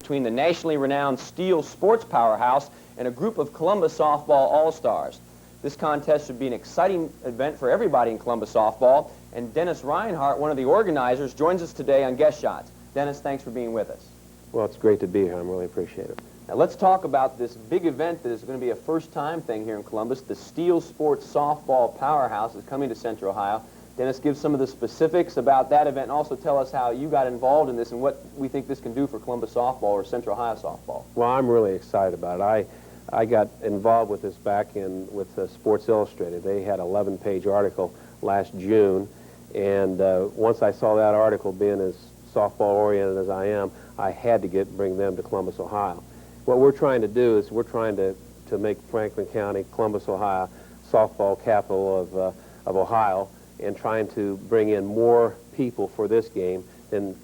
between the nationally renowned Steele sports powerhouse and a group of Columbus softball all-stars. This contest should be an exciting event for everybody in Columbus softball, and Dennis Rinehart, one of the organizers, joins us today on Guest Shots. Dennis, thanks for being with us. Well, it's great to be here. I really appreciate it. Now let's talk about this big event that is going to be a first-time thing here in Columbus. The Steele Sports Softball Powerhouse is coming to Central Ohio. Dennis, give some of the specifics about that event and also tell us how you got involved in this and what we think this can do for Columbus softball or Central Ohio softball. Well, I'm really excited about it. I got involved with this back with Sports Illustrated. They had an 11-page article last June, and once I saw that article, being as softball-oriented as I am, I had to bring them to Columbus, Ohio. What we're trying to do is we're trying to make Franklin County, Columbus, Ohio, softball capital of Ohio, and trying to bring in more people for this game than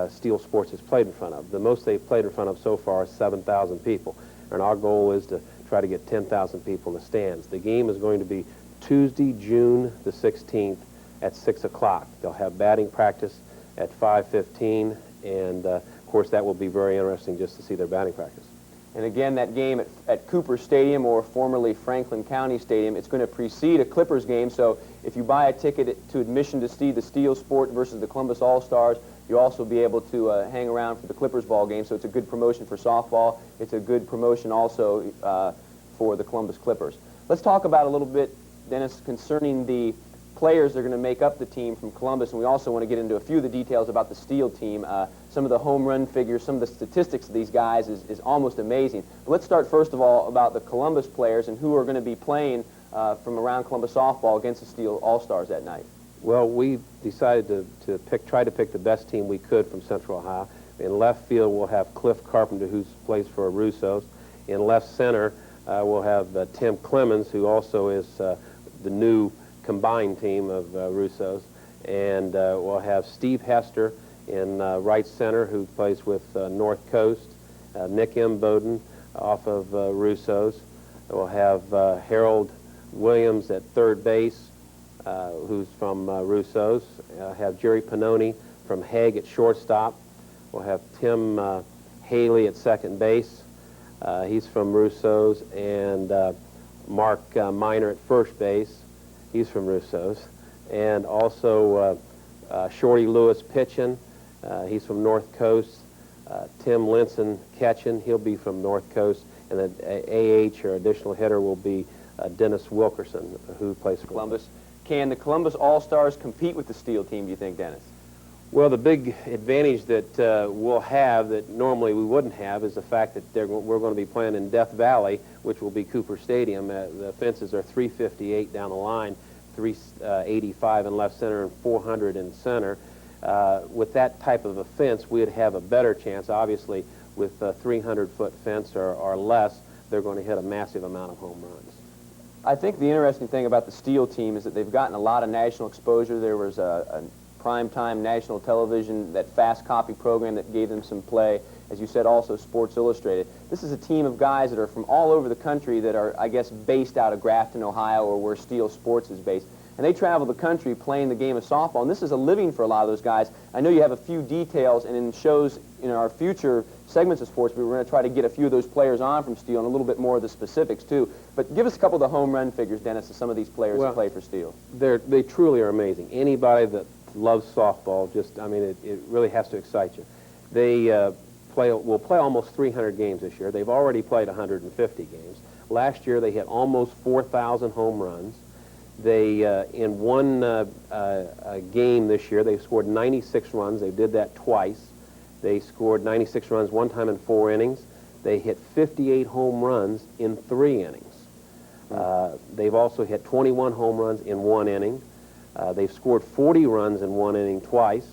Steele Sports has played in front of. The most they've played in front of so far is 7,000 people, and our goal is to try to get 10,000 people in the stands. The game is going to be Tuesday, June the 16th at 6 o'clock. They'll have batting practice at 5:15, and of course that will be very interesting just to see their batting practice. And again, that game at Cooper Stadium, or formerly Franklin County Stadium, it's going to precede a Clippers game, so if you buy a ticket to admission to see the Steele Sport versus the Columbus All-Stars, you'll also be able to hang around for the Clippers ball game, so it's a good promotion for softball. It's a good promotion also for the Columbus Clippers. Let's talk about a little bit, Dennis, concerning the players that are going to make up the team from Columbus, and we also want to get into a few of the details about the Steele team. Some of the home run figures, some of the statistics of these guys is almost amazing. But let's start first of all about the Columbus players and who are going to be playing from around Columbus softball against the Steele All-Stars that night. Well, we decided to try to pick the best team we could from Central Ohio. In left field, we'll have Cliff Carpenter, who plays for Russo's. In left center, we'll have Tim Clemens, who also is the new combined team of Russo's, and we'll have Steve Hester in right center, who plays with North Coast, Nick Imboden off of Russo's. We'll have Harold Williams at third base, who's from Russo's. Have Jerry Pinoni from Hague at shortstop. We'll have Tim Haley at second base. He's from Russo's, and Mark Miner at first base. He's from Russo's. And also Shorty Lewis pitching. He's from North Coast. Tim Linson catching. He'll be from North Coast. And the AH, or additional hitter, will be Dennis Wilkerson, who plays for Columbus. Can the Columbus All-Stars compete with the Steele team, do you think, Dennis? Well, the big advantage that we'll have that normally we wouldn't have is the fact that we're going to be playing in Death Valley, which will be Cooper Stadium. The fences are 358 down the line, 385 in left center, and 400 in center. With that type of a fence, we'd have a better chance. Obviously, with a 300-foot fence or less, they're going to hit a massive amount of home runs. I think the interesting thing about the Steele team is that they've gotten a lot of national exposure. There was a primetime national television, that fast copy program that gave them some play. As you said, also Sports Illustrated. This is a team of guys that are from all over the country that are, I guess, based out of Grafton, Ohio, or where Steele Sports is based. And they travel the country playing the game of softball, and this is a living for a lot of those guys. I know you have a few details, and in shows in our future segments of sports, we were going to try to get a few of those players on from Steele and a little bit more of the specifics, too. But give us a couple of the home run figures, Dennis, of some of these players that play for Steele. They truly are amazing. Anybody that loves softball, it really has to excite you. They will play almost 300 games this year. They've already played 150 games. Last year, they hit almost 4,000 home runs. They, in one game this year, they scored 96 runs. They did that twice. They scored 96 runs one time in 4 innings. They hit 58 home runs in 3 innings. They've also hit 21 home runs in 1 inning. They've scored 40 runs in 1 inning twice.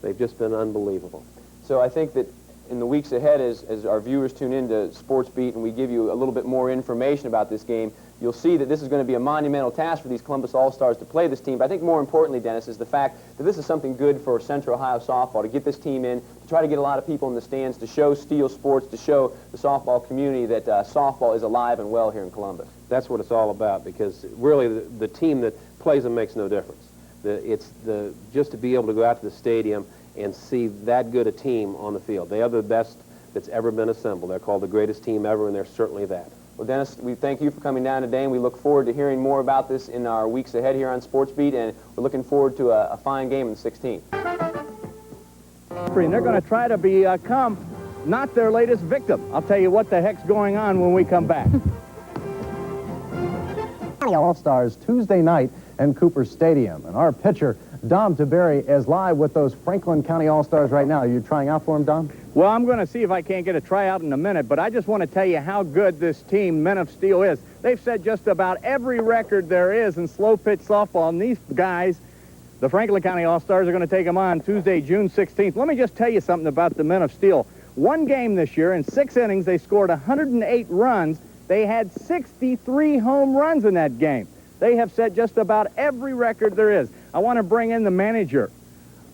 They've just been unbelievable. So I think that in the weeks ahead, as our viewers tune into Sports Beat and we give you a little bit more information about this game, you'll see that this is going to be a monumental task for these Columbus All-Stars to play this team. But I think more importantly, Dennis, is the fact that this is something good for Central Ohio softball, to get this team in, to try to get a lot of people in the stands, to show Steele Sports, to show the softball community that softball is alive and well here in Columbus. That's what it's all about, because really the team that plays them makes no difference. Just to be able to go out to the stadium and see that good a team on the field. They are the best that's ever been assembled. They're called the greatest team ever, and they're certainly that. Well, Dennis, we thank you for coming down today, and we look forward to hearing more about this in our weeks ahead here on Sports Beat, and we're looking forward to a fine game in the 16th. And they're going to try to become not their latest victim. I'll tell you what the heck's going on when we come back. All-Stars Tuesday night in Cooper Stadium, and our pitcher, Dom Tiberi, is live with those Franklin County All-Stars right now. Are you trying out for him, Dom? Well, I'm going to see if I can't get a tryout in a minute, but I just want to tell you how good this team, Men of Steel, is. They've set just about every record there is in slow-pitch softball, and these guys, the Franklin County All-Stars, are going to take them on Tuesday, June 16th. Let me just tell you something about the Men of Steel. One game this year, in 6 innings, they scored 108 runs. They had 63 home runs in that game. They have set just about every record there is. I want to bring in the manager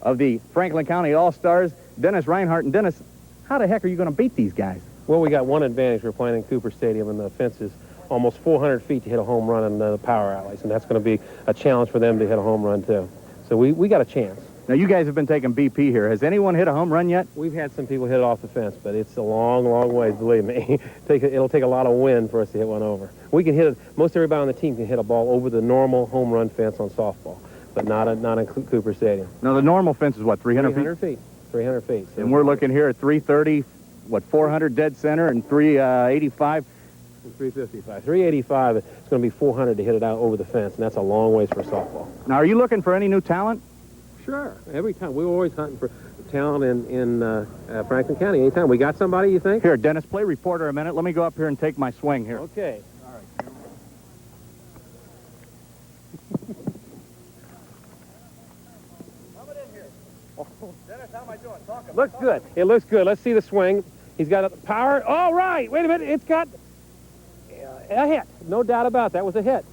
of the Franklin County All-Stars, Dennis Rinehart. And Dennis, how the heck are you going to beat these guys? Well, we got one advantage. We're playing in Cooper Stadium, and the fence is almost 400 feet to hit a home run in the power alleys, and that's going to be a challenge for them to hit a home run, too. So we got a chance. Now, you guys have been taking BP here. Has anyone hit a home run yet? We've had some people hit it off the fence, but it's a long, long ways, believe me. It'll take a lot of wind for us to hit one over. We can hit it. Most everybody on the team can hit a ball over the normal home run fence on softball, but not in Cooper Stadium. Now, the normal fence is what, 300 feet? 300 feet. So and we're looking here at 330, what, 400 dead center and 385? 355. 385, it's going to be 400 to hit it out over the fence, and that's a long ways for a softball. Now, are you looking for any new talent? Sure. Every time. We're always hunting for talent in Franklin County. Anytime. We got somebody, you think? Here, Dennis, play reporter a minute. Let me go up here and take my swing here. Okay. Dennis, how am I doing? Looks good. It looks good. Let's see the swing. He's got a power. All right. Wait a minute. It's got a hit. No doubt about that. Was a hit.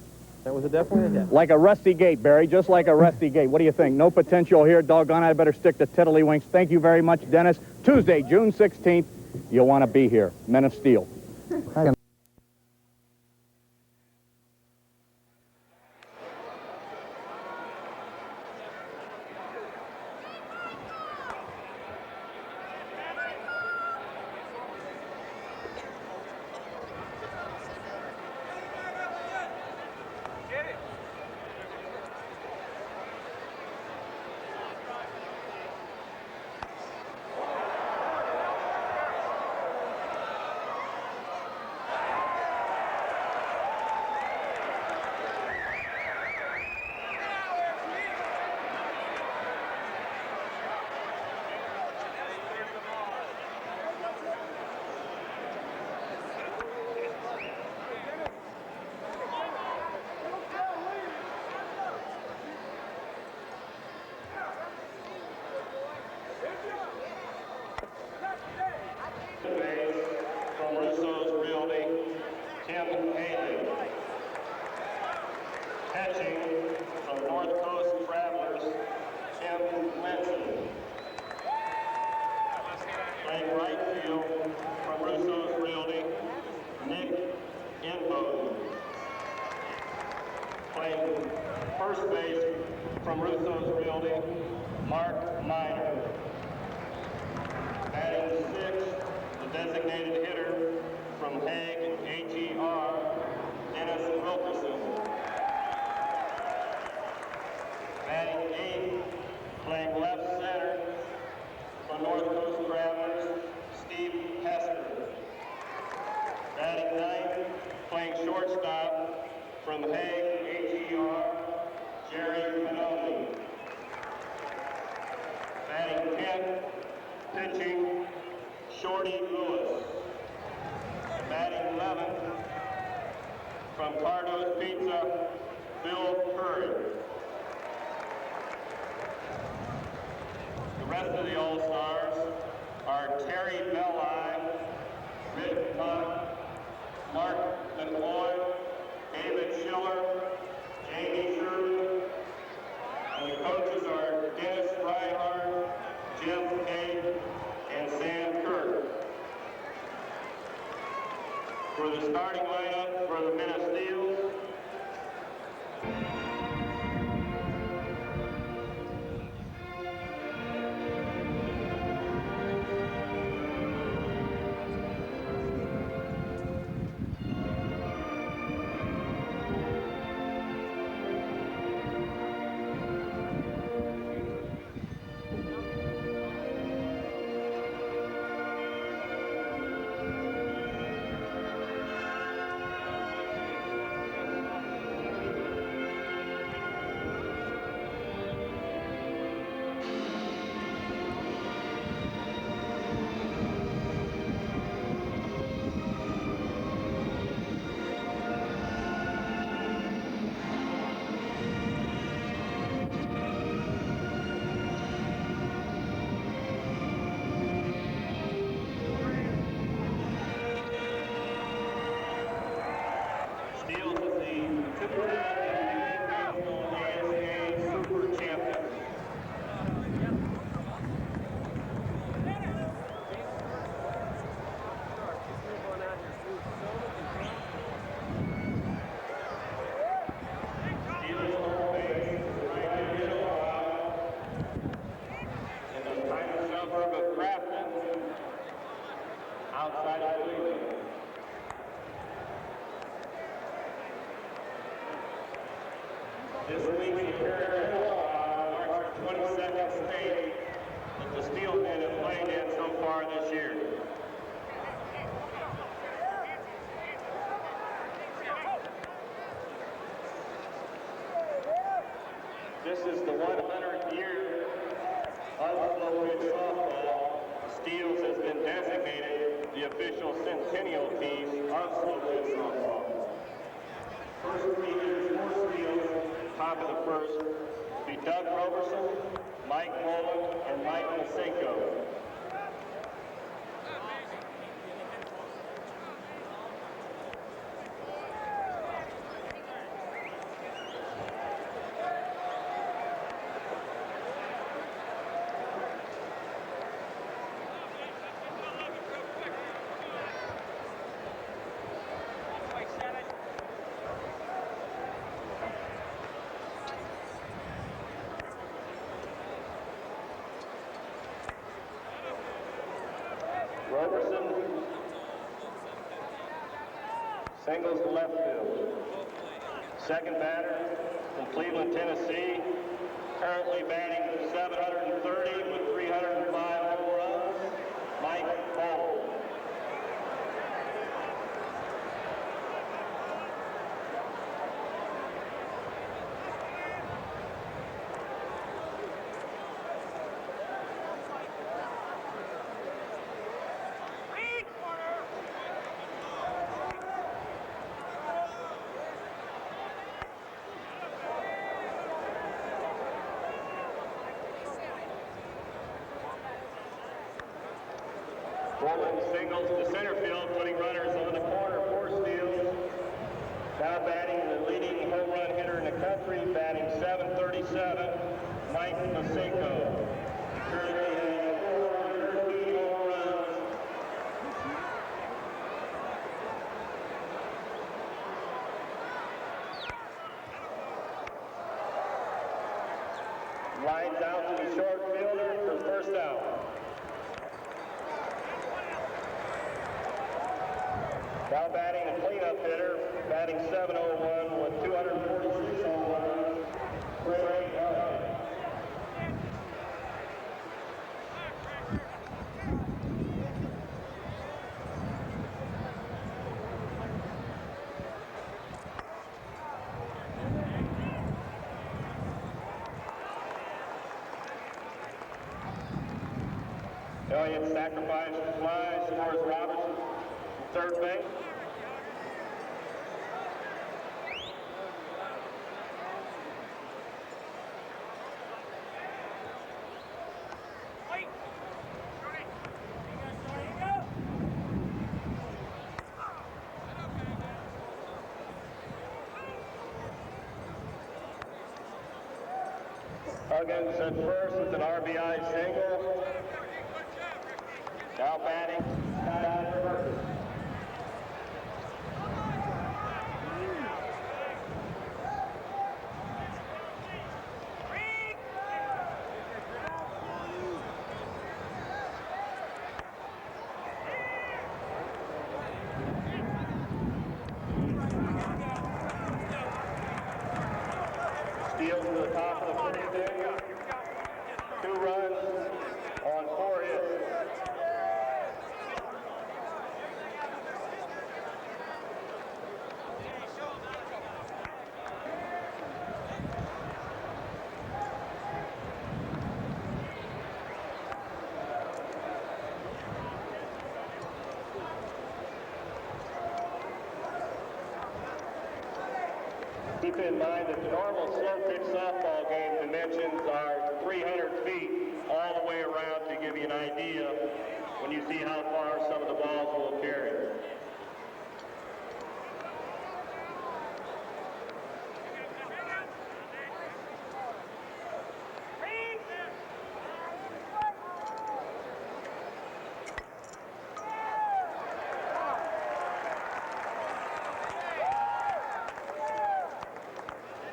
That was definitely a hit. Like a rusty gate, Barry, just like a rusty gate. What do you think? No potential here. Doggone, I better stick to tiddlywinks. Thank you very much, Dennis. Tuesday, June 16th, you'll want to be here. Men of Steel. Playing right field from Russo's Realty, Imboden. Playing first base from Russo's Realty, Mark Miner. Batting sixth, the designated hitter from Hague AGR, Dennis Wilkerson. Batting eighth, playing left center from North Coast Travelers, Steve Hester. Batting ninth, playing shortstop from Hague AGR, Jerry Pinoni. Batting 10th, pitching Shorty Lewis. Batting 11th, from Cardo's Pizza, Bill Curry. The rest of the All-Stars are Terry Belline, Rick Hunt, Mark McLeod, David Schiller, Jamie Sherman, and the coaches are Dennis Rinehart, Jim Cade, and Sam Kirk. For the starting lineup for the Men of Steel, outside of Cleveland. This week's appearance marks the 22nd state that the Steele men have played in so far this year. This is the 100th year of slow pitch softball. Steele's has been designated the official centennial team of slow pitch softball. First three hitters for Steele, top of the first, will be Doug Roberson, Mike Mullen, and Mike Masenko. Roberson singles to left field. Second batter from Cleveland, Tennessee, currently batting 730 with 305 home runs, Mike Ball. Bowman singles to center field, putting runners on the corner for Steele. Now batting the leading home run hitter in the country, batting 737, Mike Masenko. Currently has 413 home runs. Lines out to the short fielder for first out. Now batting the cleanup hitter, batting 701 with 246 home runs, Ray Elliott. Elliott sacrifice fly, scores Robertson from third base. Huggins at first with an RBI single. Now batting, Perkins. Steele to the top of the first inning. 2 runs on 4 hits. Keep in mind that the normal slow pitch softball game dimensions are 300 feet all the way around to give you an idea when you see how far some of the balls will carry.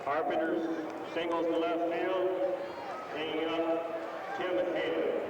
Carpenter singles to left field, bringing up Tim McHale.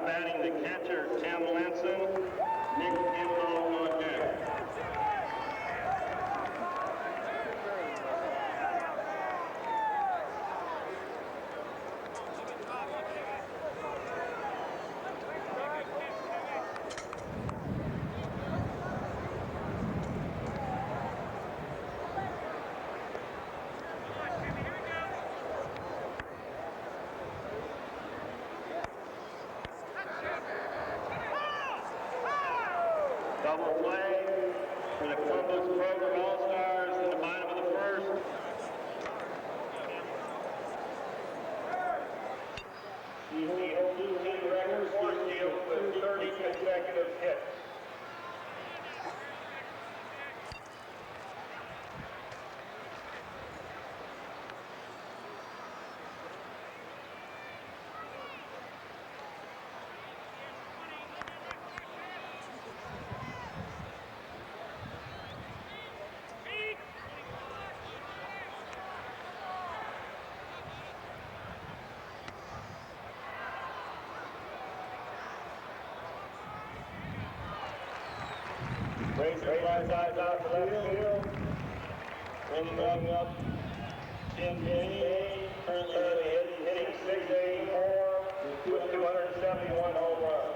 batting the catcher, Tim Linson. Nick Imboden on deck. Double play for the Columbus Kroger All-Stars in the bottom of the first. He's the only team record for Steele with 30 consecutive hits. Raising flies out to left field. Bringing up Pinoni, currently hitting 684 with 271 home runs.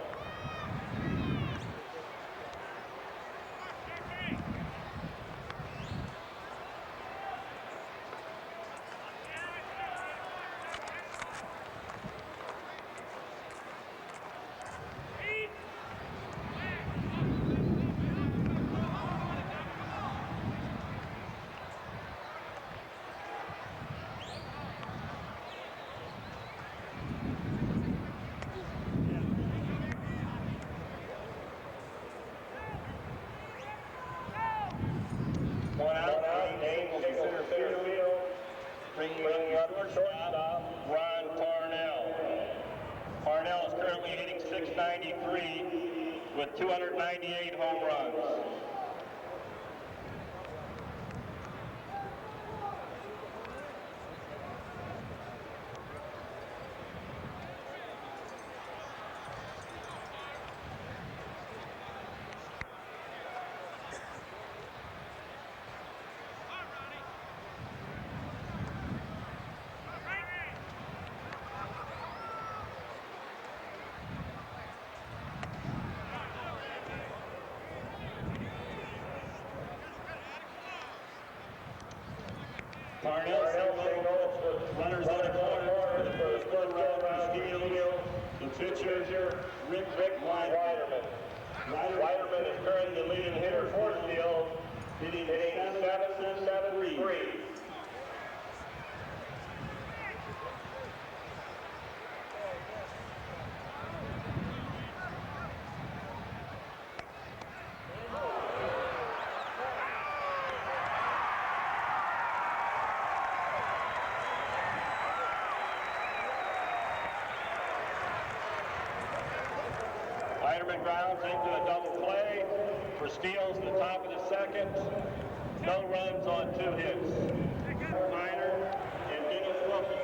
One out, Dane takes center field, bringing up shortstop, Ron Parnell. Parnell is currently hitting 693 with 298 home runs. Parnell signals runners on the corner for the first run around Steele. The pitcher, Rick Widerman. Widerman is currently the leading hitter for Steele, hitting 773. Widerman grounds into a double play for Steele's in the top of the second. No runs on 2 hits. Minor and Dennis Wilkerson.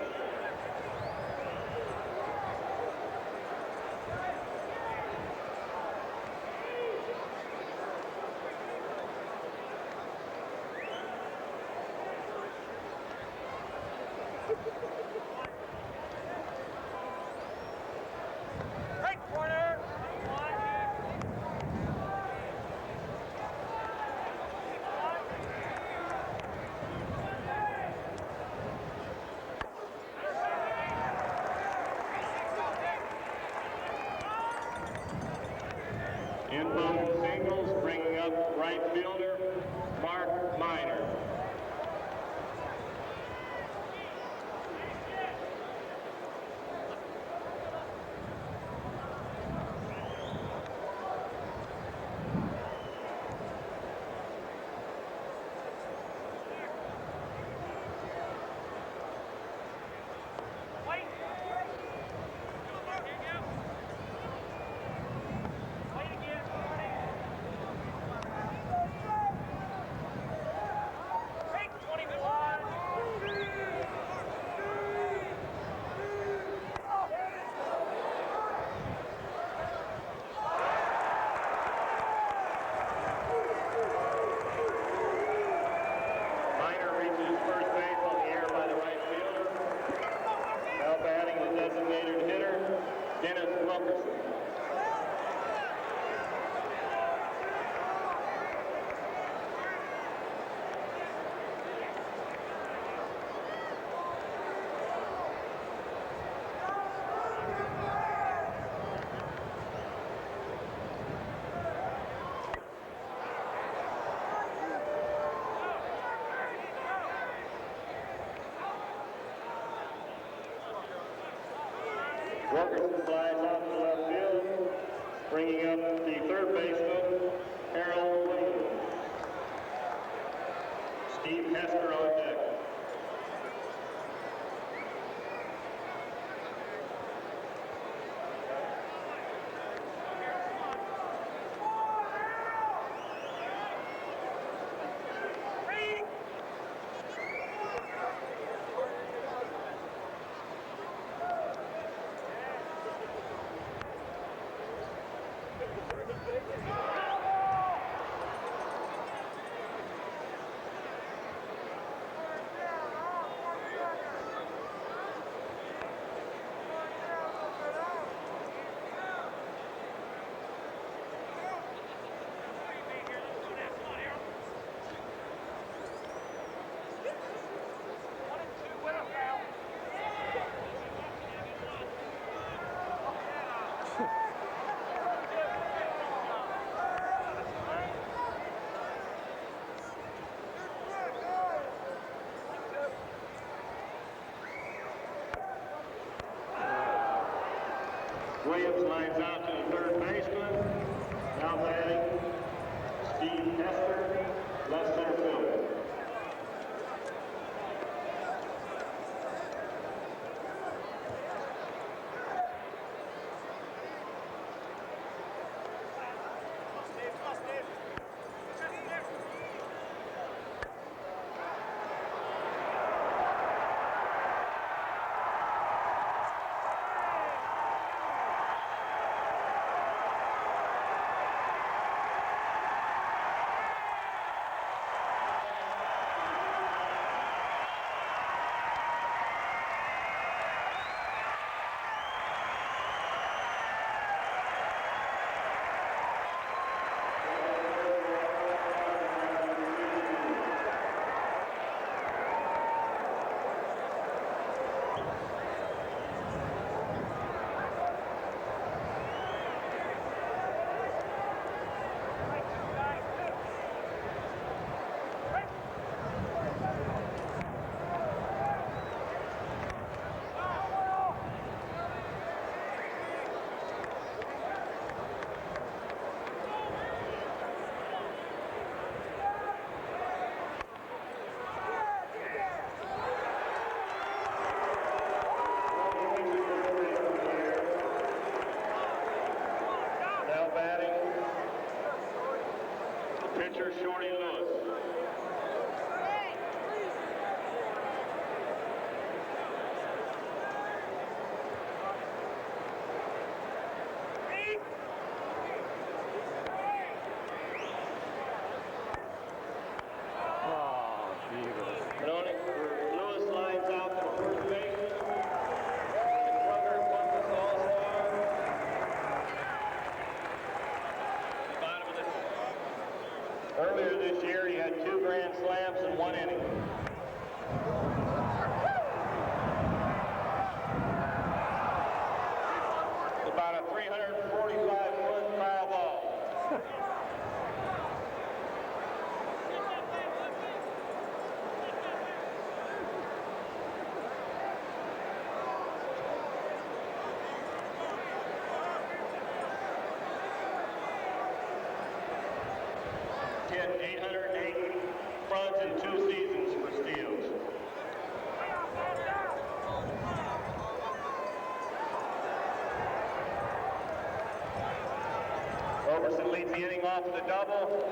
Imboden singles, bringing up right fielder Mark Minor. Wilkerson flies out to left field, bringing up the third baseman, Harold Williams. Steve Hester on deck. Williams lines out to the third baseman. Now batting, Steve Hester, left center fielder. Pitcher Shorty Lewis. Pinoni, Lewis lines out to first base. The Kroger Clemens All-Star. The bottom of the earlier this year, he had 2 grand slams in 1 inning. About a 345-foot foul ball. Hit 808 fronts in 2 seasons for Steele. Wilkerson leads the inning off with a double.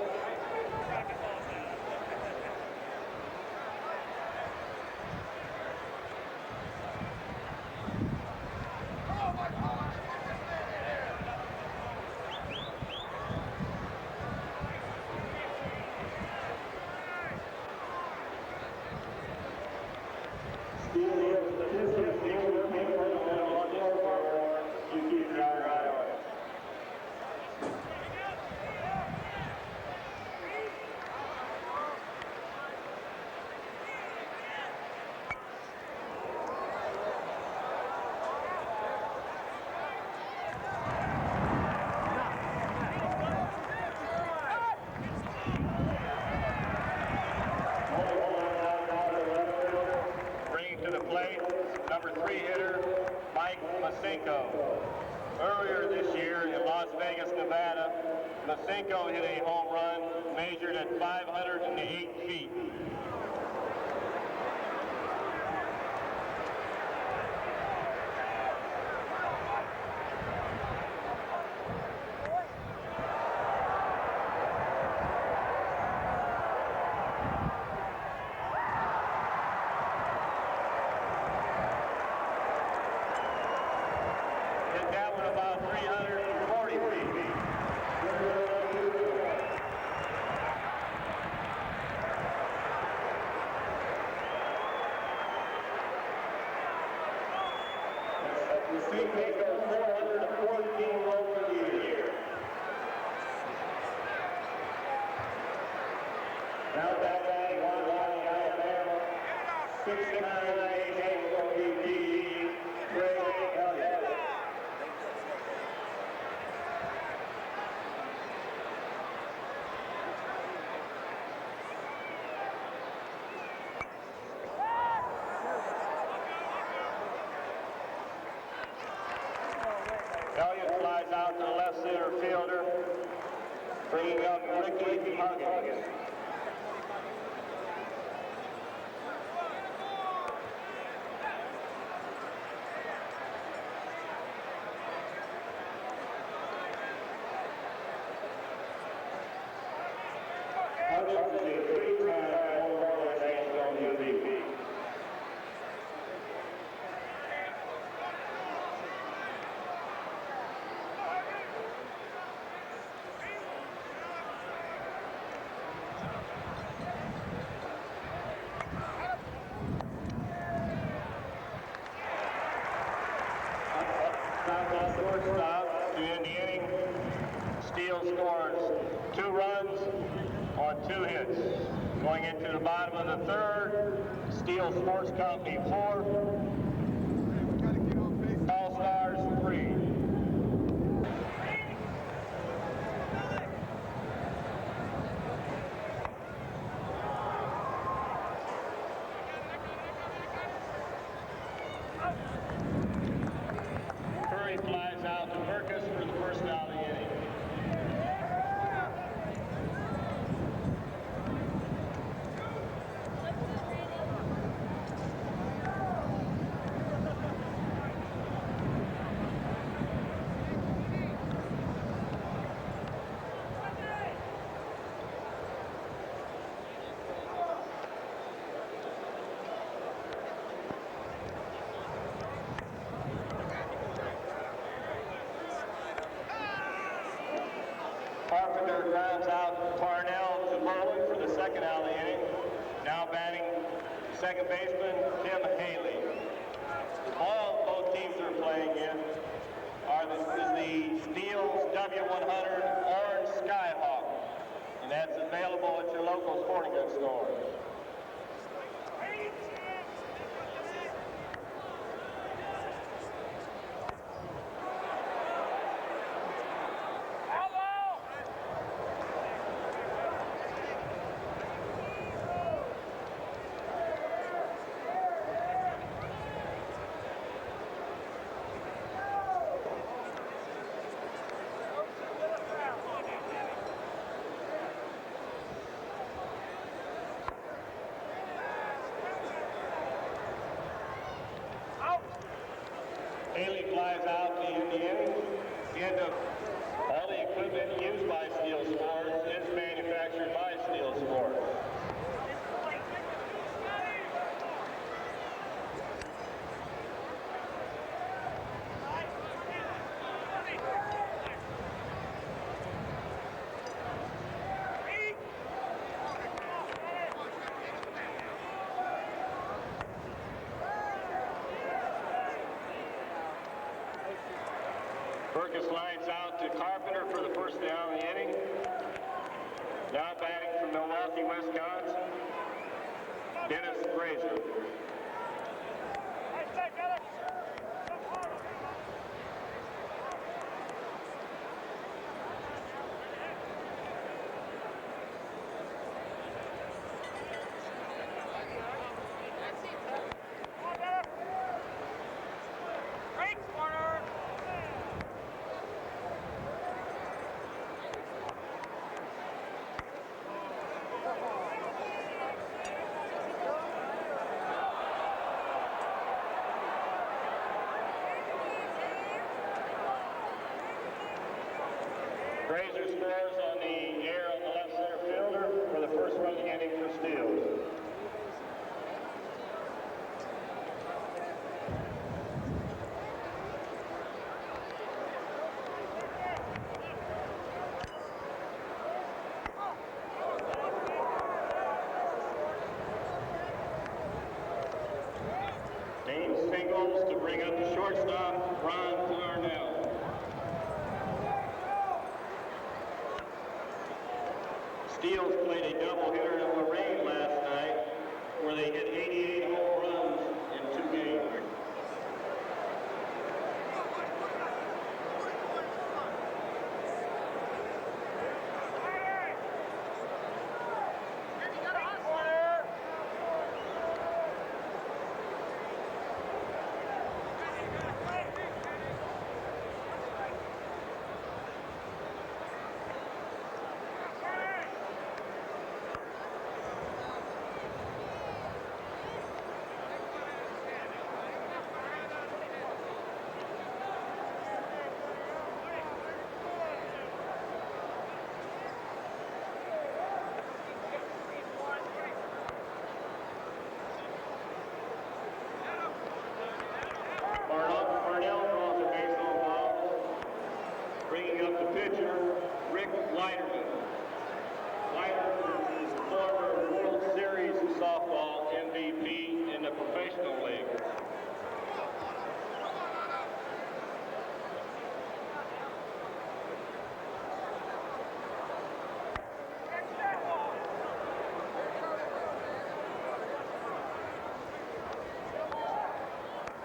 Earlier this year in Las Vegas, Nevada, Masenko hit a home run measured at 508 feet. Elliott flies out to the left center fielder, bringing up Ricky Huggins. Huggins is a three-time All-World National MVP. Shortstop to end the inning. Steele scores 2 runs on 2 hits. Going into the bottom of the third, Steele Sports Company 4, All-Stars 3. Flies out to Wilkerson for the first out of the inning. Carpenter grounds out Parnell to Imboden for the second out of the inning. Now batting second baseman Tim Haley. The ball both teams are playing in is the Steele's W100 Orange Skyhawk, and that's available at your local sporting goods store. Haley flies out to end the inning. All the equipment used by Steele Sports is manufactured by Steele Sports. Wilkerson lines out to Carpenter for the first down of the inning. Now batting from Milwaukee, Wisconsin, Dennis Fraser. Fraser scores on the air on the left center fielder for the first run of the inning for Steele. Dane singles to bring up the shortstop, Ron Clarnell. Steele's played a doubleheader in Lorraine last night, where they hit 88 home runs in 2 games.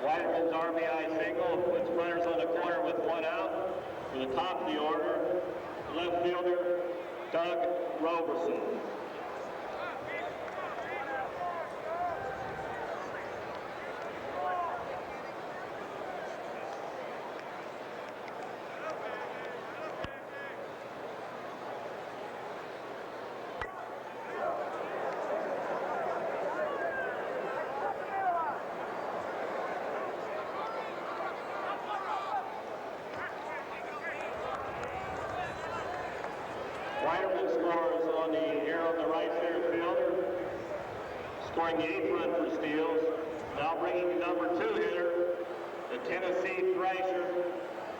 Whiterman's RBI single puts runners on the corner with 1 out. For the top of the order, left fielder Doug Roberson. Whiterman scores on the air on the right center fielder, scoring the 8th run for Steele. Now bringing the number 2 hitter, the Tennessee Thrasher,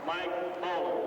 Mike Bowler.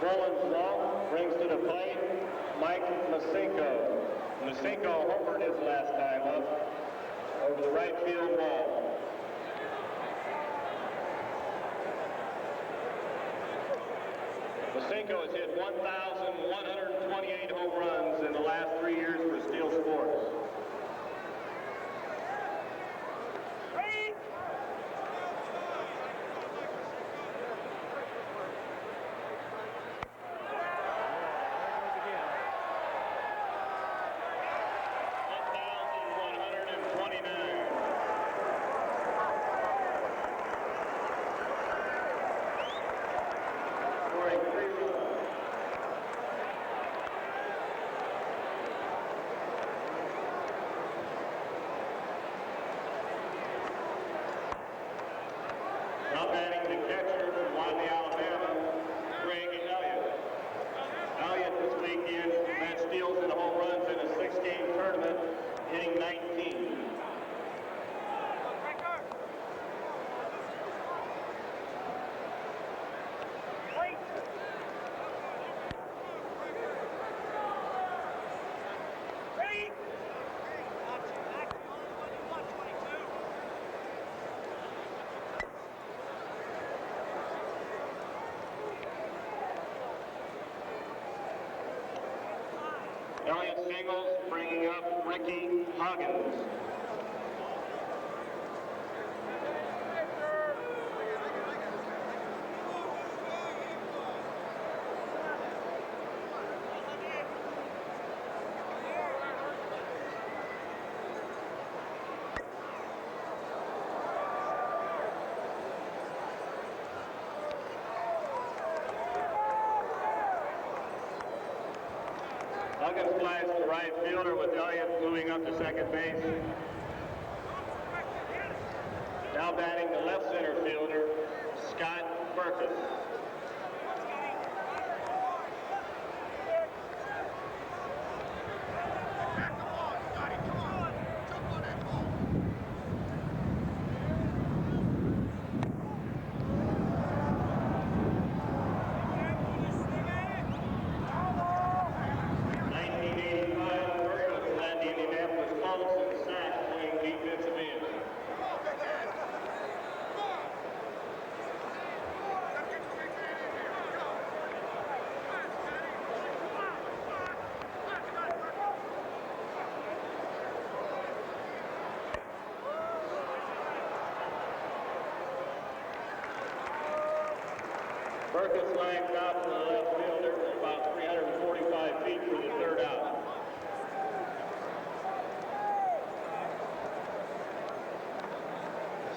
Roland Long brings to the plate Mike Masinko. Masinko homered his last time up over the right field wall. Masinko has hit 1,128 home runs in the last 3 years for Steele Sports. Now batting the catcher from Wadley, Alabama, Greg Elliott. Elliott this weekend met steals and home runs in a 6-game tournament, hitting 19. Elliott Singles bringing up Ricky Huggins. Huggins flies to right fielder with Elliott moving up to second base. Now batting the left center fielder, Scott Burkus. Burkus lines out to the left fielder, about 345 feet for the third out.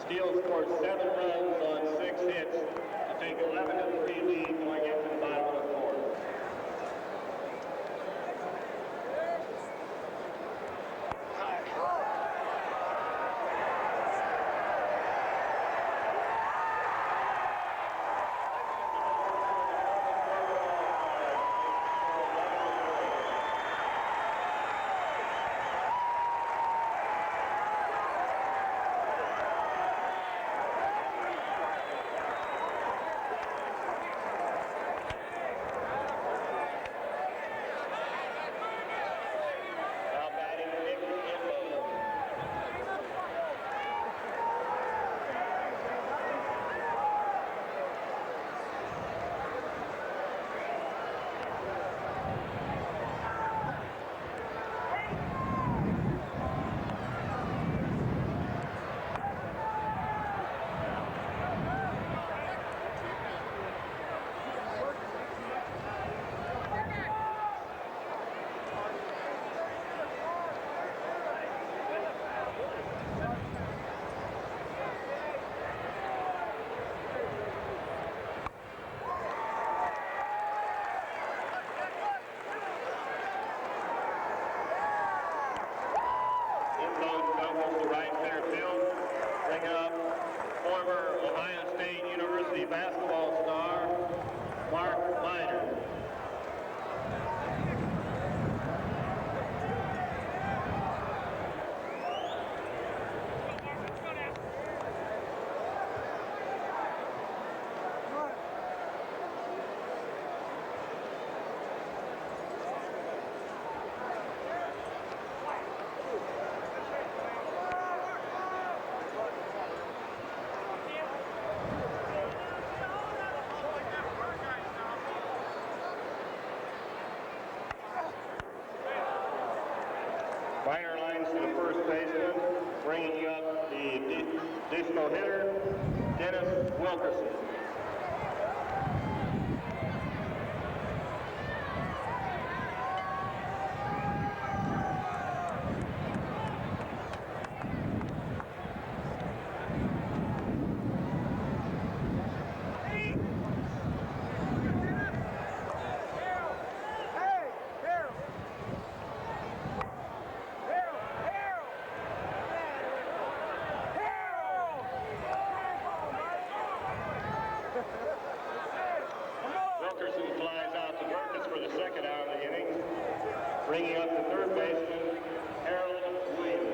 Steele scored 7 runs on 6 hits to take 11-3 lead going into the bottom of the fourth. Minor lines to the first baseman, bringing up the additional hitter, Dennis Wilkerson. Wilkerson flies out to Burkus for the second out of the inning, bringing up the third baseman, Harold Williams.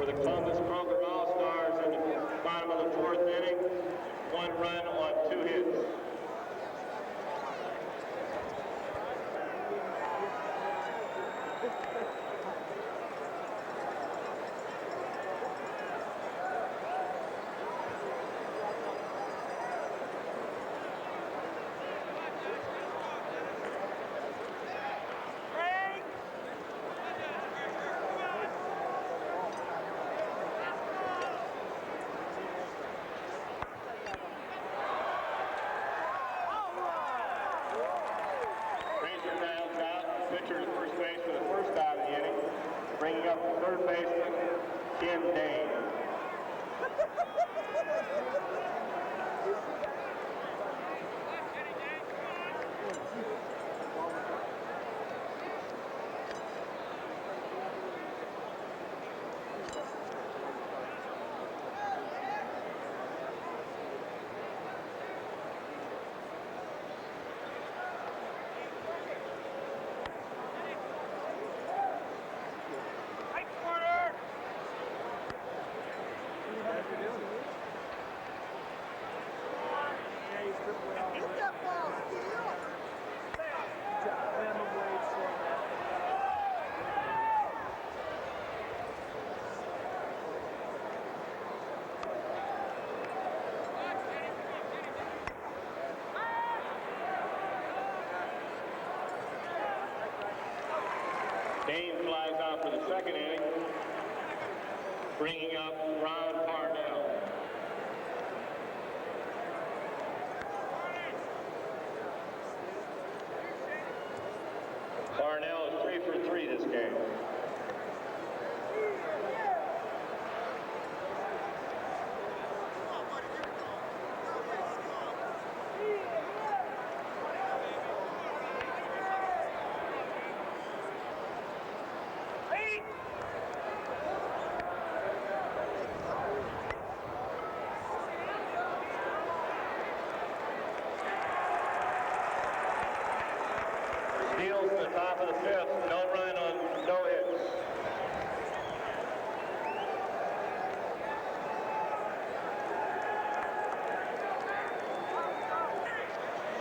For the Columbus Kroger All-Stars in the bottom of the fourth inning, 1 run on 2 hits. Bringing up the third baseman, Ken Dane. Dane flies out for the second inning, bringing up Ron Parnell. Parnell is 3 for 3 this game. Steele to the top of the fifth, no run on no hits.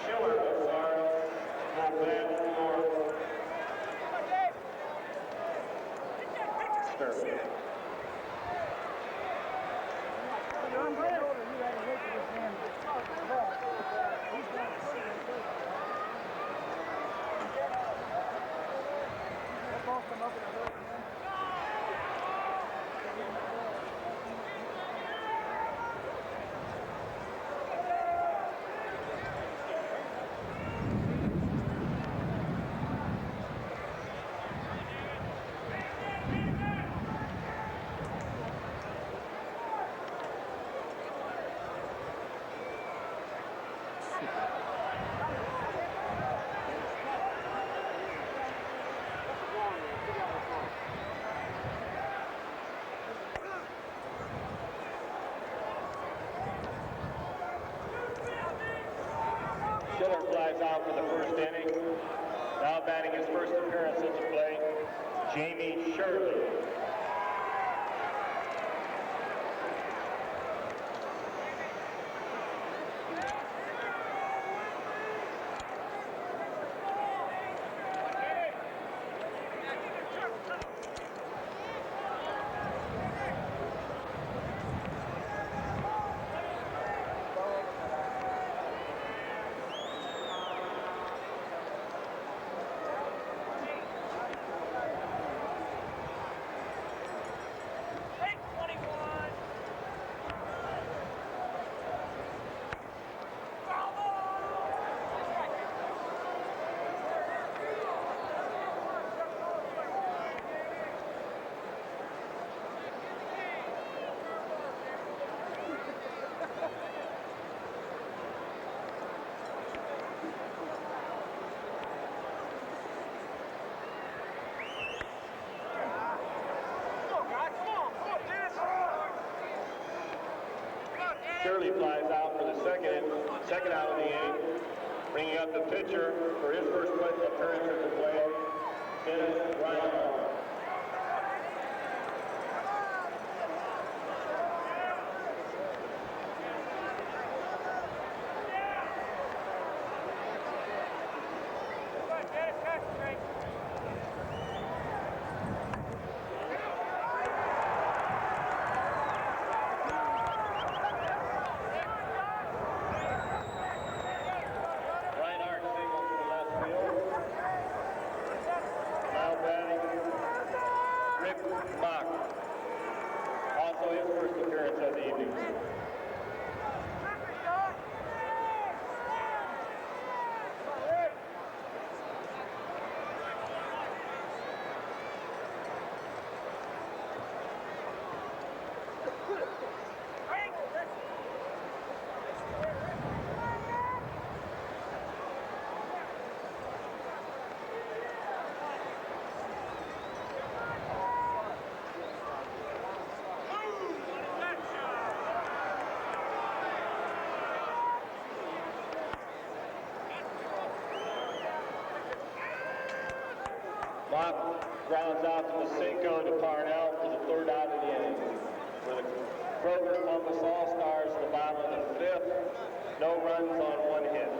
Schiller will start, Imboden fourth. Schiller flies out for the first inning. Now batting his first appearance at the plate, Jamie Shirley. Shirley flies out for the second out of the inning, bringing up the pitcher for his first appearance at the plate, Dennis Rinehart. Also his first appearance of the evening. Grounds out to Masinko to Parnell for the third out of the inning. For the Kroger Columbus All-Stars, the bottom of the fifth, no runs on one hit.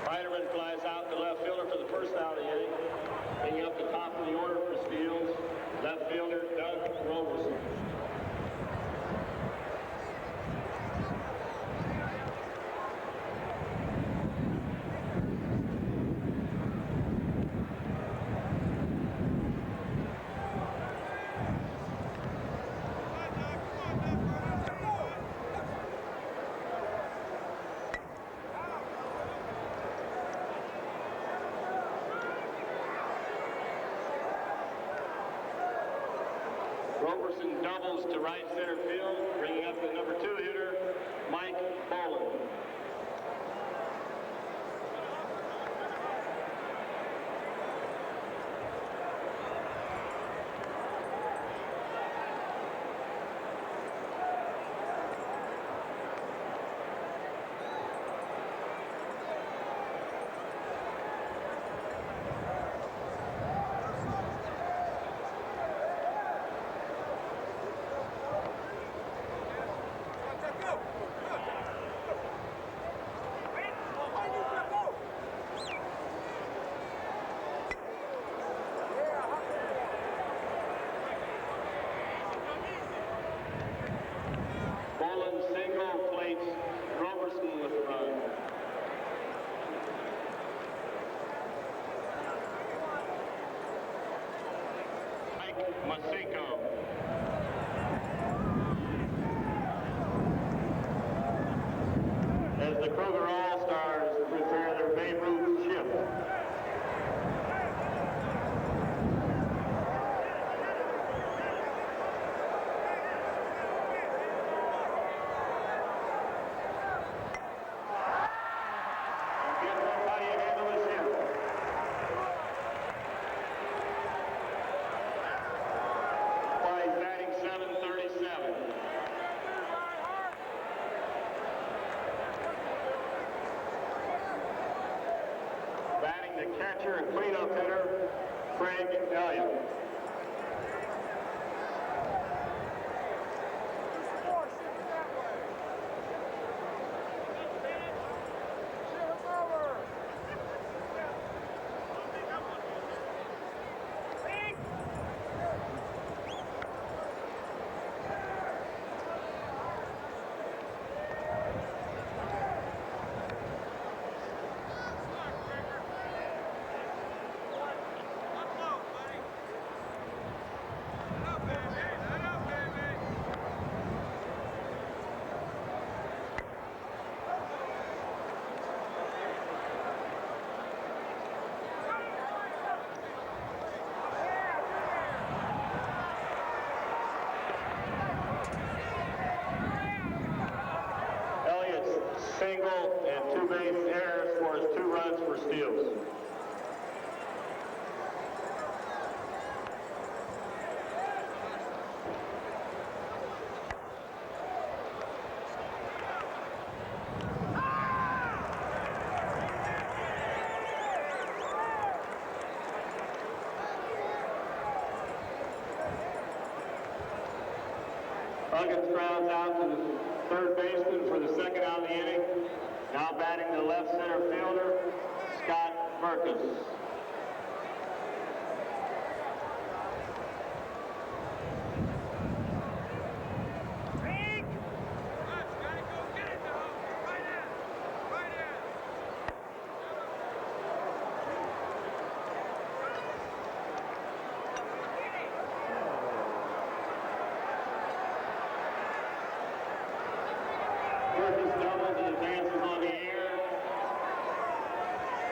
Heiderman flies out to left fielder for the first out of the inning. Bringing up the top of the order for Steele, left fielder Doug Roberson. Roberson doubles to right center field, bringing up the number 2 hitter, Mike Boland. Masinko. As the Kroger All-Stars prepare their Babe Ruth shift. Single and 2 base errors scores 2 runs for Steele. Huggins grounds out to the third baseman for the second out of the inning. Now batting the left center fielder, Scott Marcus.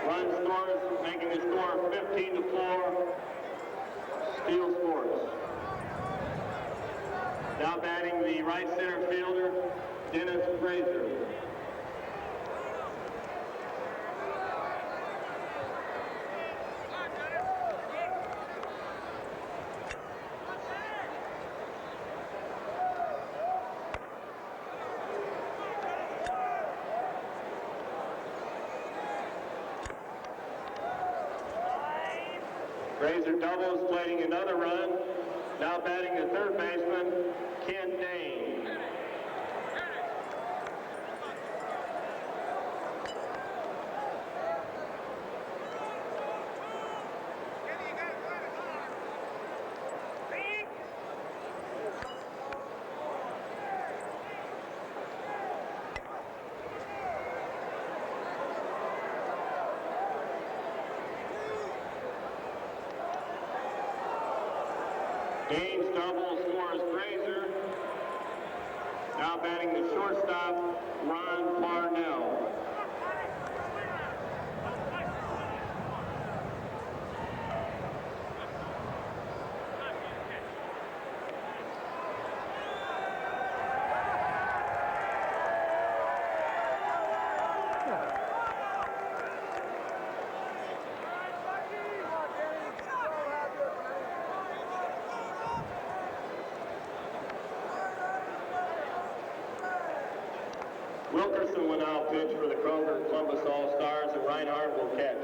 Run scores, making the score 15-4, Steele Sports. Now batting the right center fielder, Dennis Fraser. Fraser doubles, plating another run. Now batting the third baseman, Ken Dane. Dane's double scores Fraser. Now batting the shortstop, Ron Parnell. Wilkerson will now pitch for the Kroger Columbus All-Stars, and Rinehart will catch.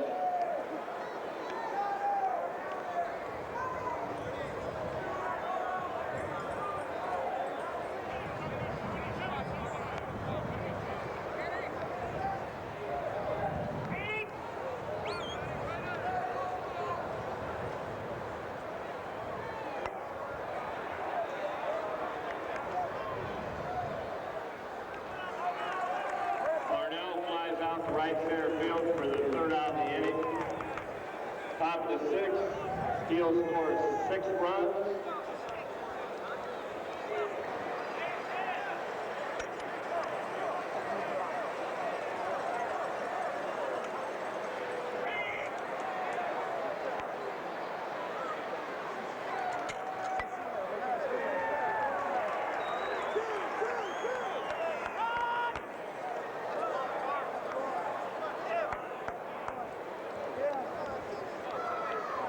Right center field for the third out of the inning. Top of the sixth, Steele scores 6 runs.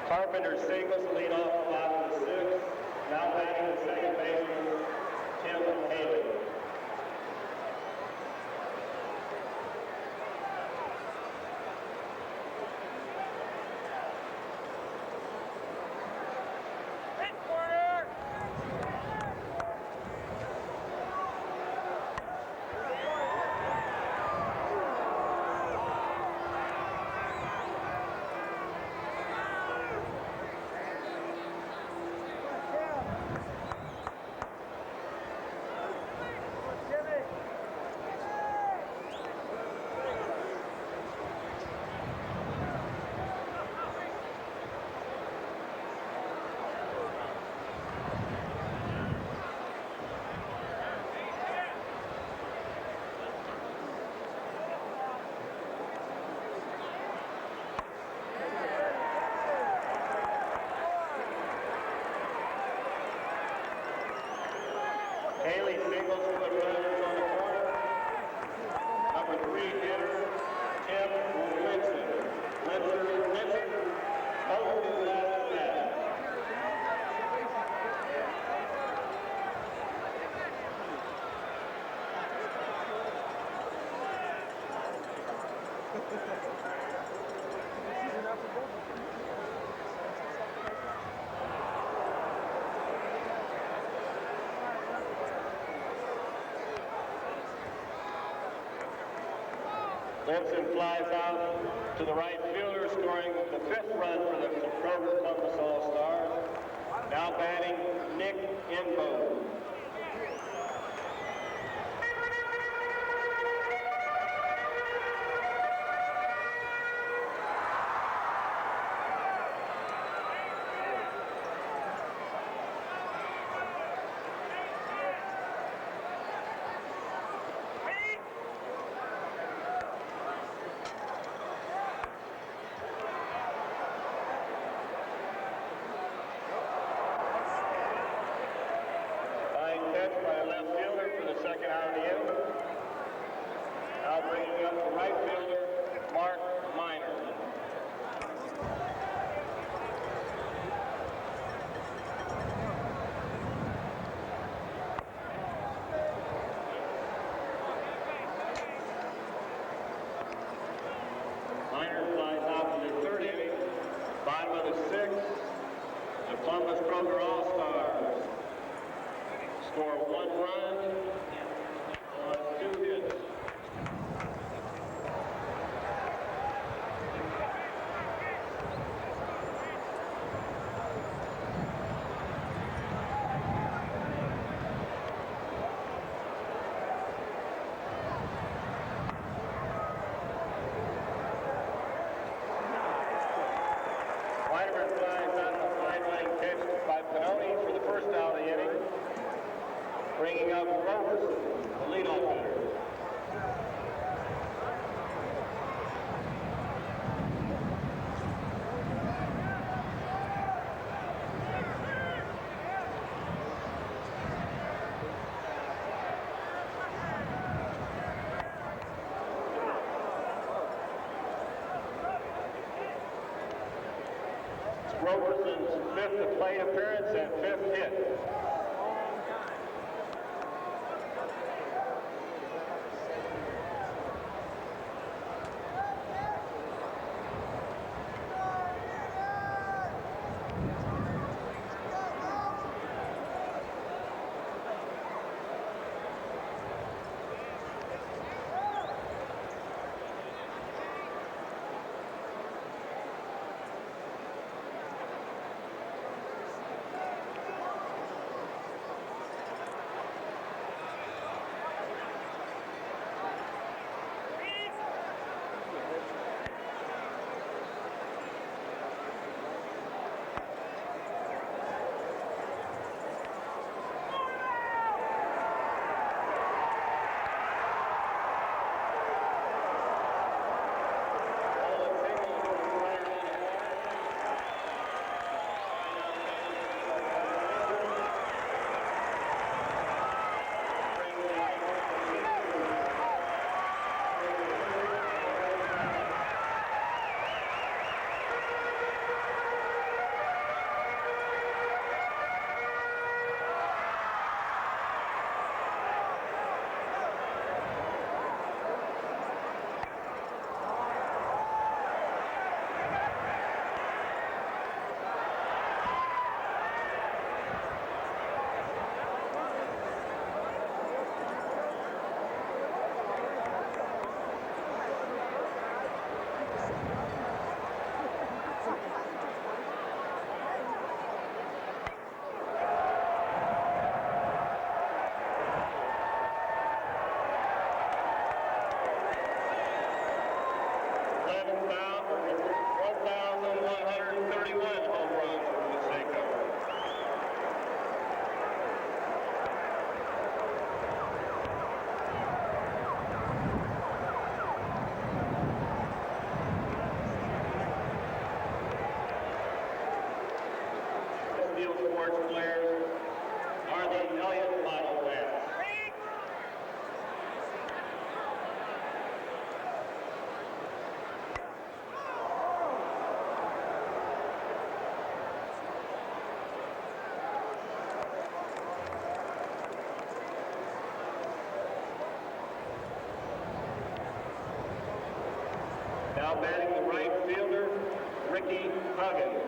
Carpenter singles, lead off bottom of the sixth. Now batting the second baseman, Tim Haley. Haley singles for the runners on the corner. Number 3 hitter, Tim Linson. Linson holds his last bat. Linson flies out to the right fielder, scoring the 5th run for the Kroger Columbus All-Stars. Now batting Nick Imboden. Kroger All-Stars score 1 run on 2 hits. Rinehart flies on the fine line catch by Pinoni for the first out of the inning, bringing up Wilkerson, the leadoff hitter. Wilkerson's 5th plate appearance and 5th hit. Now batting the right fielder, Ricky Huggins.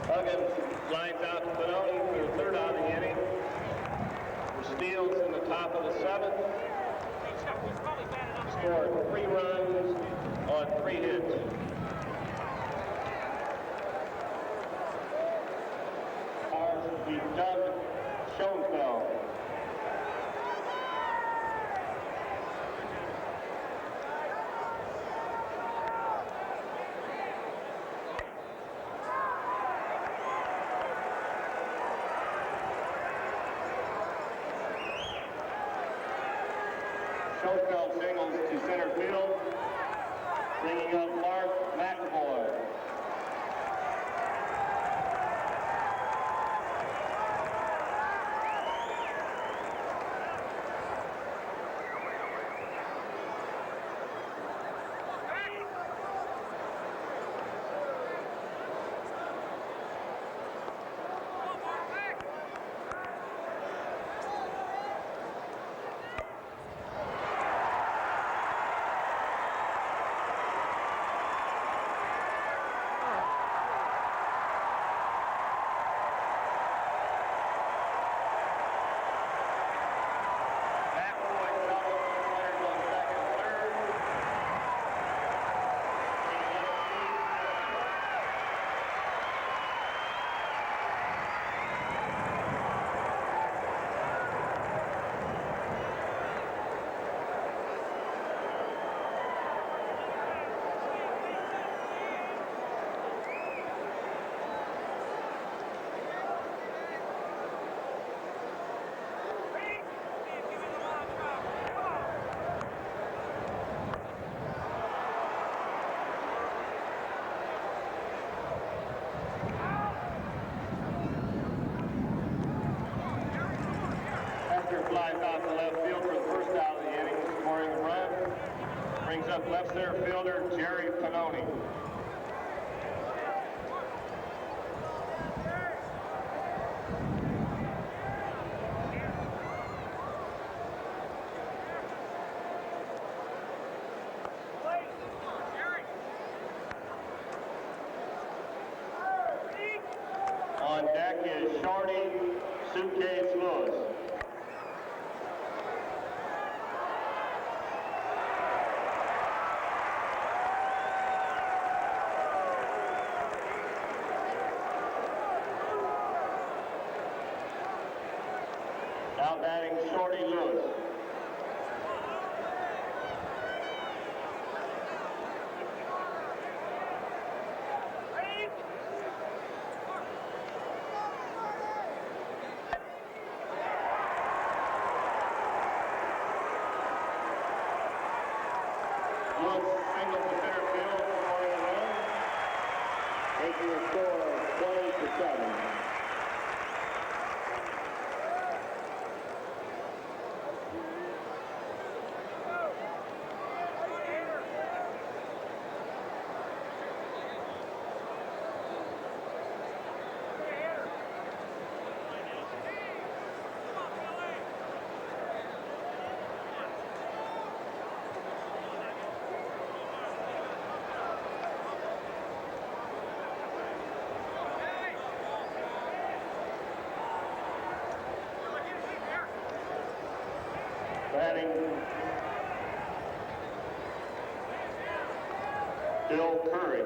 Huggins lines out to Pinoni for the third out of the inning. Steele's in the top of the 7th. Scored 3 runs on 3 hits. Ours will be Doug Schoenfeld. Schoenfeld singles to center field, bringing up Mark McAvoy. up left center fielder Jerry Pinoni. On deck is Shorty Suitcase Lewis. Now batting Shorty Lewis. Single to center field, scoring a run. Making a score of 20-7. Batting Bill Curry.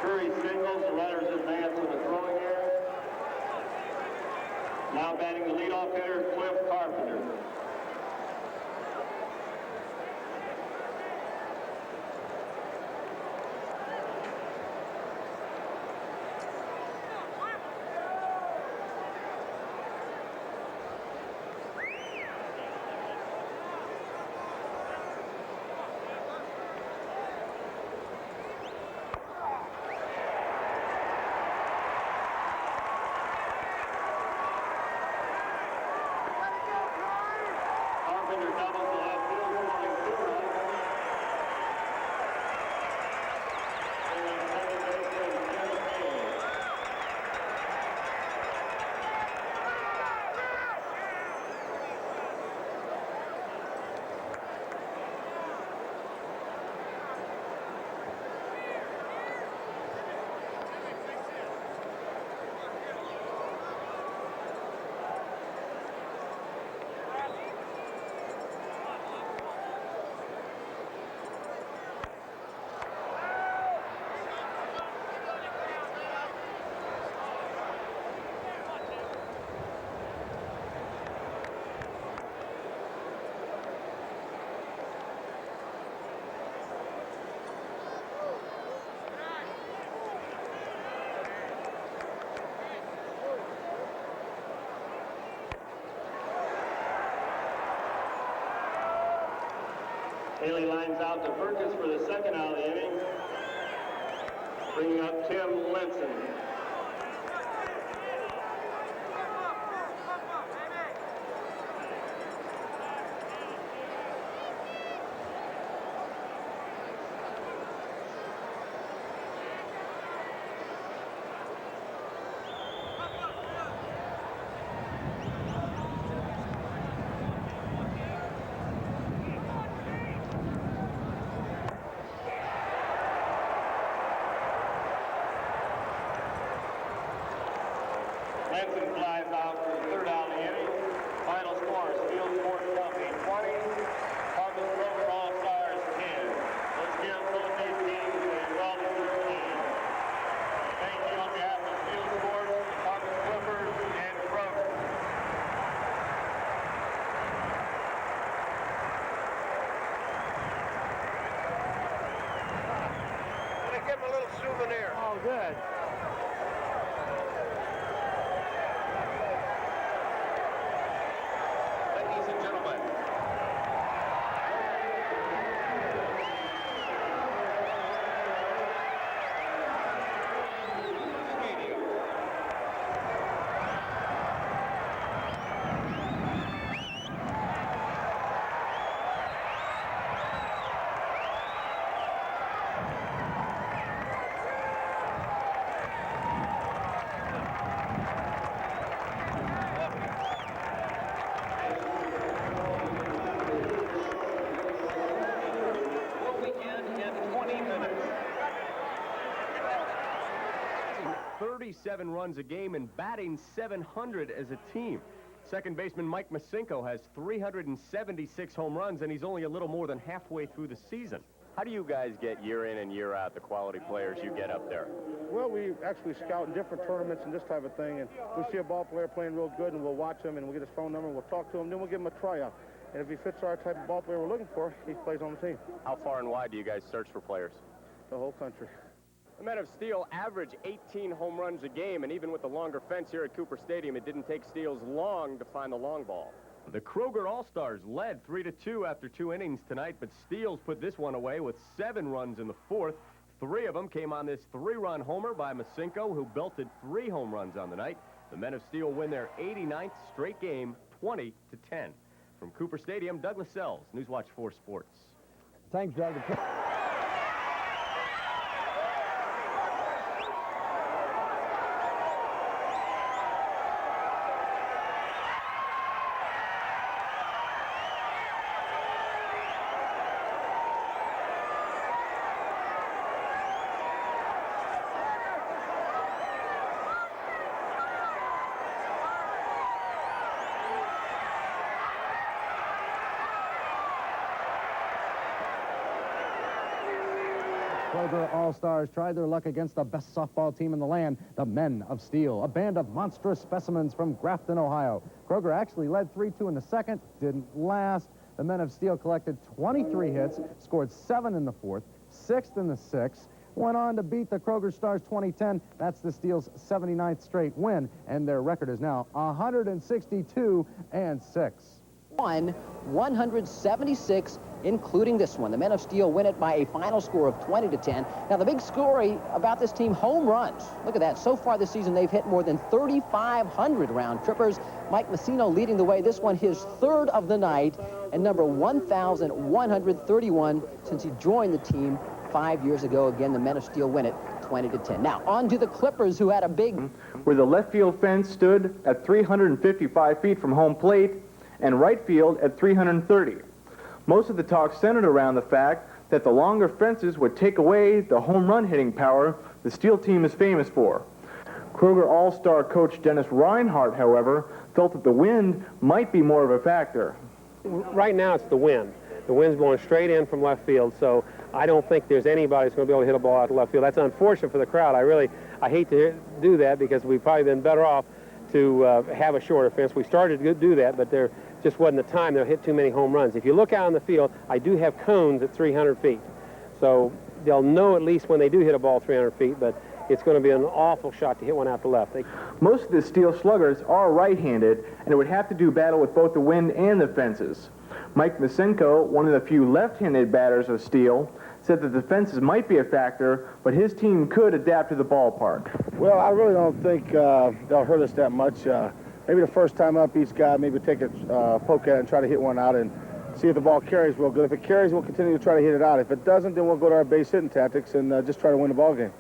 Curry singles, the runners advance in the throwing area. Now batting the leadoff hitter, Cliff Carpenter. Haley lines out to Perkins for the second out of the inning, bringing up Tim Linson. Linson flies out for the third out of the inning. Final score, Steele Sports Company 20, Kroger All-Stars 10. Let's give both these teams a well-deserved lead. Thank you on behalf of Steele Sports, Carpenter Clippers, and Kroger. I'm going to give him a little souvenir. Oh, good. 7 runs a game and batting .700 as a team. Second baseman Mike Masinko has 376 home runs, and he's only a little more than halfway through the season. How do you guys get year in and year out the quality players you get up there? Well, we actually scout in different tournaments and this type of thing, and we see a ball player playing real good, and we'll watch him, and we'll get his phone number, and we'll talk to him, then we'll give him a tryout. And if he fits our type of ball player we're looking for, he plays on the team. How far and wide do you guys search for players? The whole country. The men of Steele average 18 home runs a game, and even with the longer fence here at Cooper Stadium, it didn't take Steele's long to find the long ball. The Kroger All-Stars led 3-2 after 2 innings tonight, but Steele's put this one away with 7 runs in the 4th. 3 of them came on this 3-run homer by Masinko, who belted 3 home runs on the night. The men of Steele win their 89th straight game, 20-10. From Cooper Stadium, Douglas Sells, Newswatch 4 Sports. Thanks, Doug. Kroger All-Stars tried their luck against the best softball team in the land, the Men of Steele, a band of monstrous specimens from Grafton, Ohio. Kroger actually led 3-2 in the second, didn't last. The Men of Steele collected 23 hits, scored 7 in the 4th, 6th in the 6th, went on to beat the Kroger Stars 20-10. That's the Steele's 79th straight win, and their record is now 162-6. 176, including this one. The Men of Steele win it by a final score of 20-10. Now, the big story about this team, home runs. Look at that. So far this season, they've hit more than 3,500 round trippers. Mike Masinko leading the way. This one, his 3rd of the night, and number 1,131 since he joined the team 5 years ago. Again, the Men of Steele win it 20-10. Now, on to the Clippers, who had a big... Where the left field fence stood at 355 feet from home plate, and right field at 330. Most of the talk centered around the fact that the longer fences would take away the home run hitting power the Steele team is famous for. Kroger All-Star coach Dennis Rinehart, however, felt that the wind might be more of a factor. Right now it's the wind. The wind's blowing straight in from left field, so I don't think there's anybody that's going to be able to hit a ball out to left field. That's unfortunate for the crowd. I hate to do that because we've probably been better off to have a shorter fence. We started to do that, but there just wasn't the time. They'll hit too many home runs. If you look out on the field, I do have cones at 300 feet. So they'll know at least when they do hit a ball 300 feet, but it's going to be an awful shot to hit one out to left. Most of the Steele sluggers are right-handed, and it would have to do battle with both the wind and the fences. Mike Masinko, one of the few left-handed batters of Steele, said that the fences might be a factor, but his team could adapt to the ballpark. Well, I really don't think they'll hurt us that much. Maybe the first time up, each guy maybe take a poke at it and try to hit one out and see if the ball carries real good. If it carries, we'll continue to try to hit it out. If it doesn't, then we'll go to our base hitting tactics and just try to win the ball game.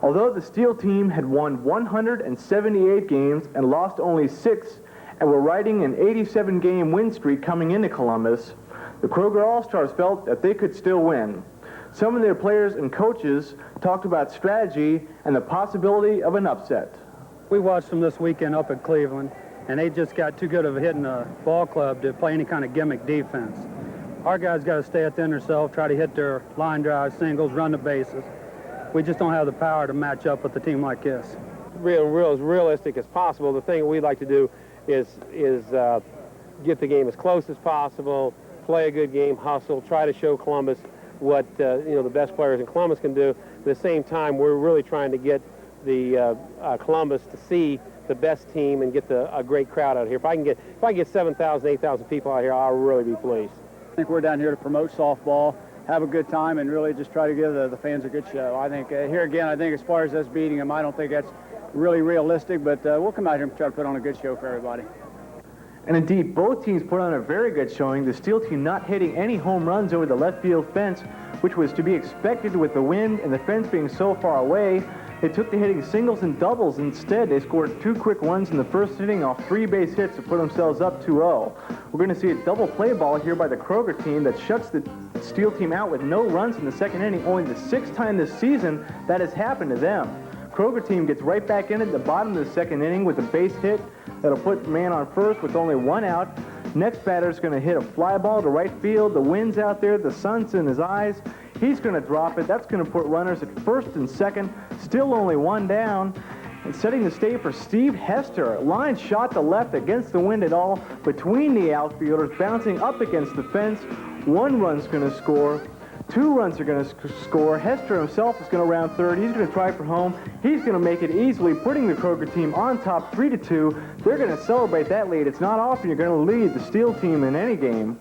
Although the Steele team had won 178 games and lost only 6 and were riding an 87-game win streak coming into Columbus, the Kroger All-Stars felt that they could still win. Some of their players and coaches talked about strategy and the possibility of an upset. We watched them this weekend up at Cleveland, and they just got too good of a hitting a ball club to play any kind of gimmick defense. Our guys got to stay at the interself, try to hit their line drives, singles, run the bases. We just don't have the power to match up with a team like this. As realistic as possible. The thing we'd like to do is get the game as close as possible, play a good game, hustle, try to show Columbus what the best players in Columbus can do. At the same time, we're really trying to get the Columbus to see the best team and get a great crowd out here. If I can get 7,000, 8,000 people out here, I'll really be pleased. I think we're down here to promote softball, have a good time, and really just try to give the fans a good show. I think here again, I think as far as us beating them, I don't think that's really realistic, but we'll come out here and try to put on a good show for everybody. And indeed, both teams put on a very good showing. The Steele team not hitting any home runs over the left field fence, which was to be expected with the wind and the fence being so far away. They took to hitting singles and doubles. Instead, they scored 2 quick runs in the first inning off 3 base hits to put themselves up 2-0. We're going to see a double play ball here by the Kroger team that shuts the Steele team out with no runs in the second inning. Only the 6th time this season that has happened to them. Kroger team gets right back in at the bottom of the second inning with a base hit that'll put man on first with only 1 out. Next batter's going to hit a fly ball to right field. The wind's out there. The sun's in his eyes. He's going to drop it. That's going to put runners at first and second. Still only 1 down. And setting the stage for Steve Hester. Line shot to left against the wind at all. Between the outfielders, bouncing up against the fence. 1 run's going to score. 2 runs are going to score. Hester himself is going to round third. He's going to try for home. He's going to make it easily, putting the Kroger team on top 3-2. They're going to celebrate that lead. It's not often you're going to lead the Steele team in any game.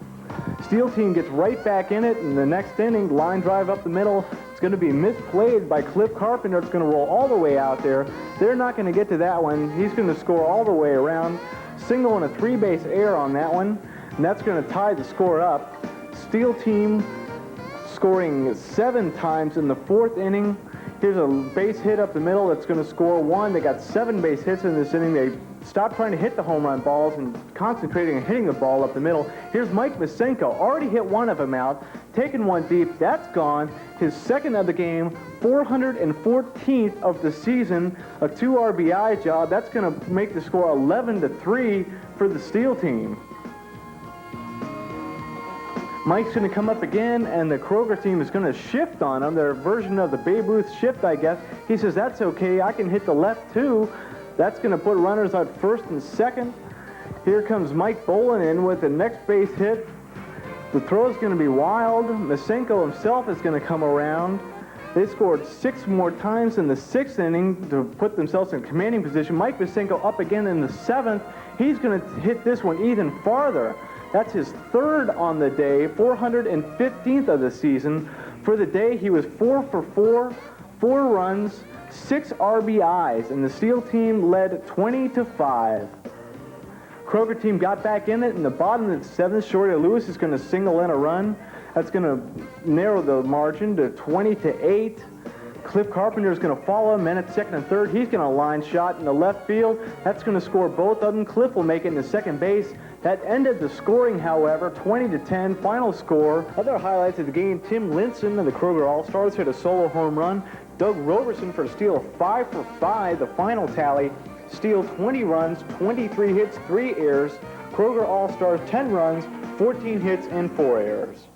Steele team gets right back in it in the next inning. Line drive up the middle. It's going to be misplayed by Cliff Carpenter. It's going to roll all the way out there. They're not going to get to that one. He's going to score all the way around. Single and a 3-base error on that one. And that's going to tie the score up. Steele team scoring 7 times in the 4th inning. Here's a base hit up the middle that's going to score 1. They got 7 base hits in this inning. They stopped trying to hit the home run balls and concentrating on hitting the ball up the middle. Here's Mike Misenko. Already hit 1 of them out. Taking 1 deep. That's gone. His 2nd of the game. 414th of the season. A 2 RBI job. That's going to make the score 11-3 for the Steele team. Mike's going to come up again, and the Kroger team is going to shift on him. Their version of the Babe Ruth shift, I guess. He says, that's okay. I can hit the left, too. That's going to put runners at first and second. Here comes Mike Bolin in with the next base hit. The throw is going to be wild. Misenko himself is going to come around. They scored 6 more times in the 6th inning to put themselves in commanding position. Mike Misenko up again in the 7th. He's going to hit this one even farther. That's his 3rd on the day, 415th of the season. For the day, he was 4 for 4, 4 runs, 6 RBIs, and the Steele team led 20-5. Kroger team got back in it in the bottom of the 7th. Shorty Lewis is going to single in a run. That's going to narrow the margin to 20-8. Cliff Carpenter is going to follow him, and at 2nd and 3rd, he's going to line shot in the left field. That's going to score both of them. Cliff will make it into second base. That ended the scoring, however, 20-10, final score. Other highlights of the game, Tim Linson of the Kroger All-Stars hit a solo home run. Doug Roberson for Steele, 5 for 5, the final tally. Steele, 20 runs, 23 hits, 3 errors. Kroger All-Stars, 10 runs, 14 hits, and 4 errors.